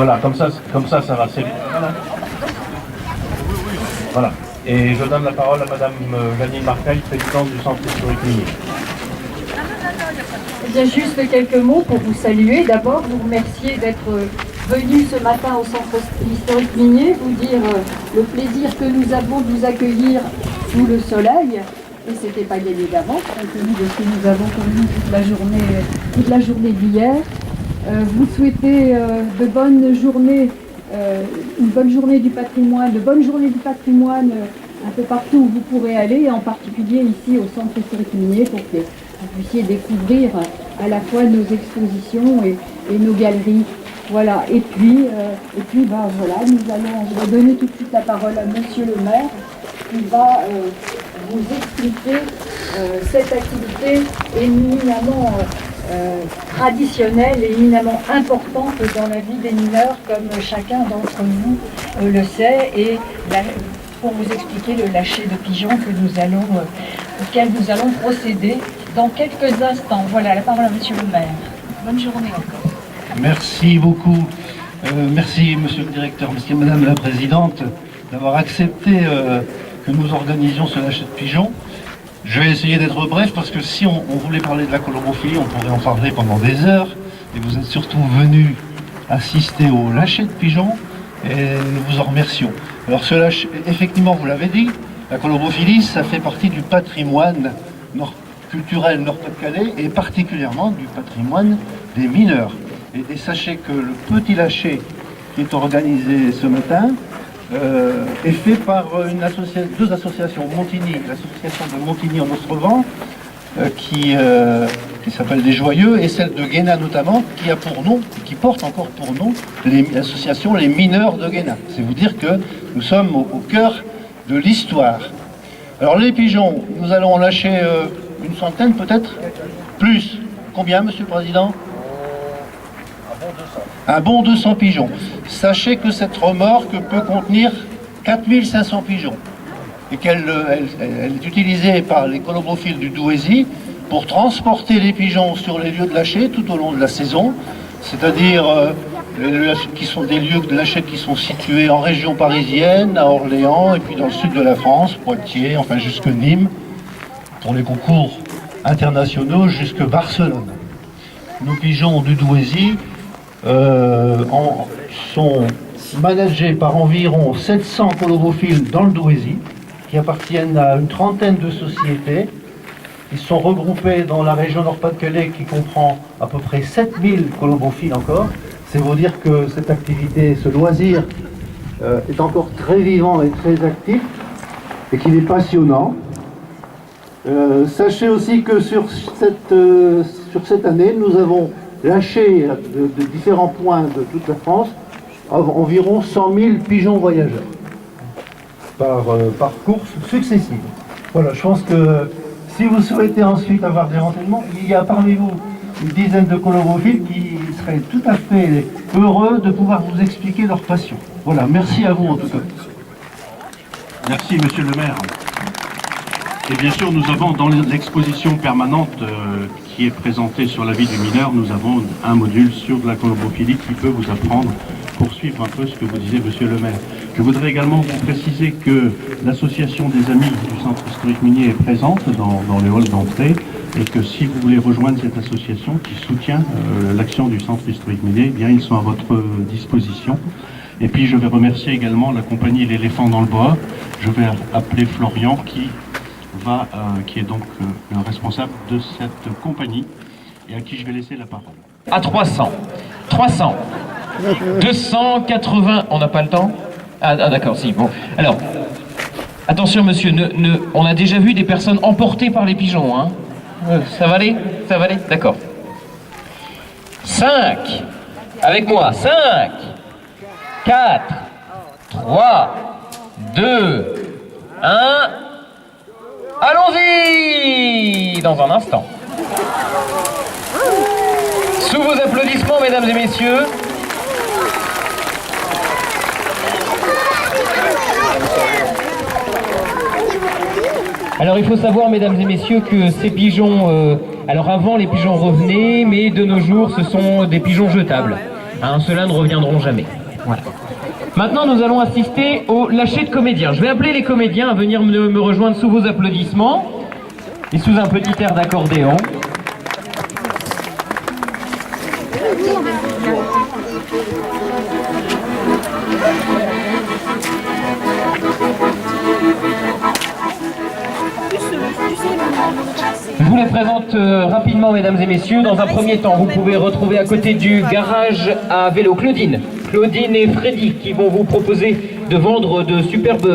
Voilà, comme ça, ça va. Voilà. Voilà. Et je donne la parole à Madame Janine Marcaille, présidente du Centre historique minier. Eh bien, juste quelques mots pour vous saluer. D'abord, vous remercier d'être venu ce matin au Centre historique minier, vous dire le plaisir que nous avons de vous accueillir sous le soleil. Et c'était pas gagné d'avance, compte tenu de ce que nous avons connu toute la journée d'hier. Vous souhaitez de bonnes journées, une bonne journée du patrimoine, de bonnes journées du patrimoine un peu partout où vous pourrez aller, et en particulier ici au Centre historique minier, pour que vous puissiez découvrir à la fois nos expositions et nos galeries. Voilà, et puis voilà, je vais donner tout de suite la parole à Monsieur le maire, qui va vous expliquer cette activité éminemment traditionnelle et éminemment importante dans la vie des mineurs, comme chacun d'entre vous le sait, et pour vous expliquer le lâcher de pigeons auquel nous allons procéder dans quelques instants. Voilà, la parole à Monsieur le maire. Bonne journée encore. Merci beaucoup. Merci Monsieur le directeur, merci Madame la Présidente d'avoir accepté que nous organisions ce lâcher de pigeons. Je vais essayer d'être bref parce que si on voulait parler de la colombophilie, on pourrait en parler pendant des heures. Et vous êtes surtout venus assister au lâcher de pigeons et nous vous en remercions. Alors ce lâcher, effectivement, vous l'avez dit, la colombophilie, ça fait partie du patrimoine culturel Nord-Pas-de-Calais et particulièrement du patrimoine des mineurs. Et sachez que le petit lâcher qui est organisé ce matin est fait par deux associations, Montigny, l'association de Montigny en Ostrevent, qui s'appelle des Joyeux, et celle de Guéna notamment, qui porte encore pour nom l'association Les Mineurs de Guéna. C'est vous dire que nous sommes au cœur de l'histoire. Alors les pigeons, nous allons en lâcher une centaine peut-être, plus. Combien, Monsieur le Président? Un bon 200 pigeons. Sachez que cette remorque peut contenir 4500 pigeons et qu'elle est utilisée par les colombophiles du Douaisis pour transporter les pigeons sur les lieux de lâcher tout au long de la saison, c'est-à-dire qui sont des lieux de lâcher qui sont situés en région parisienne, à Orléans, et puis dans le sud de la France, Poitiers, enfin jusque Nîmes, pour les concours internationaux jusque Barcelone. Nos pigeons du Douaisis sont managés par environ 700 colombophiles dans le Douaisis, qui appartiennent à une trentaine de sociétés. Ils sont regroupés dans la région Nord-Pas-de-Calais qui comprend à peu près 7000 colombophiles encore. C'est vous dire que cette activité, ce loisir est encore très vivant et très actif et qu'il est passionnant. Sachez aussi que sur cette année, nous avons lâché de différents points de toute la France environ 100 000 pigeons voyageurs par course successive. Voilà, je pense que si vous souhaitez ensuite avoir des renseignements, il y a parmi vous une dizaine de colombophiles qui seraient tout à fait heureux de pouvoir vous expliquer leur passion. Voilà, merci à vous en tout cas. Merci Monsieur le maire. Et bien sûr, nous avons dans l'exposition permanente qui est présentée sur la vie du mineur, nous avons un module sur de la colombophilie qui peut vous apprendre, poursuivre un peu ce que vous disiez, Monsieur le maire. Je voudrais également vous préciser que l'association des amis du Centre historique minier est présente dans les halls d'entrée, et que si vous voulez rejoindre cette association qui soutient l'action du Centre historique minier, eh bien ils sont à votre disposition. Et puis je vais remercier également la compagnie L'éléphant dans le bois. Je vais appeler Florian qui est donc le responsable de cette compagnie et à qui je vais laisser la parole. À 300, 280, on n'a pas le temps? Ah d'accord, si, bon. Alors, attention monsieur, on a déjà vu des personnes emportées par les pigeons, hein. Ça va aller? Ça va aller? D'accord. 5, avec moi, 5, 4, 3, 2, 1... Allons-y dans un instant. Sous vos applaudissements, mesdames et messieurs. Alors il faut savoir, mesdames et messieurs, que ces pigeons... alors avant, les pigeons revenaient, mais de nos jours, ce sont des pigeons jetables. Hein, ceux-là ne reviendront jamais. Voilà. Maintenant, nous allons assister au lâcher de comédiens. Je vais appeler les comédiens à venir me rejoindre sous vos applaudissements et sous un petit air d'accordéon. Je vous les présente rapidement, mesdames et messieurs. Dans un premier temps, vous pouvez retrouver à côté du garage à vélo Claudine et Freddy qui vont vous proposer de vendre de superbes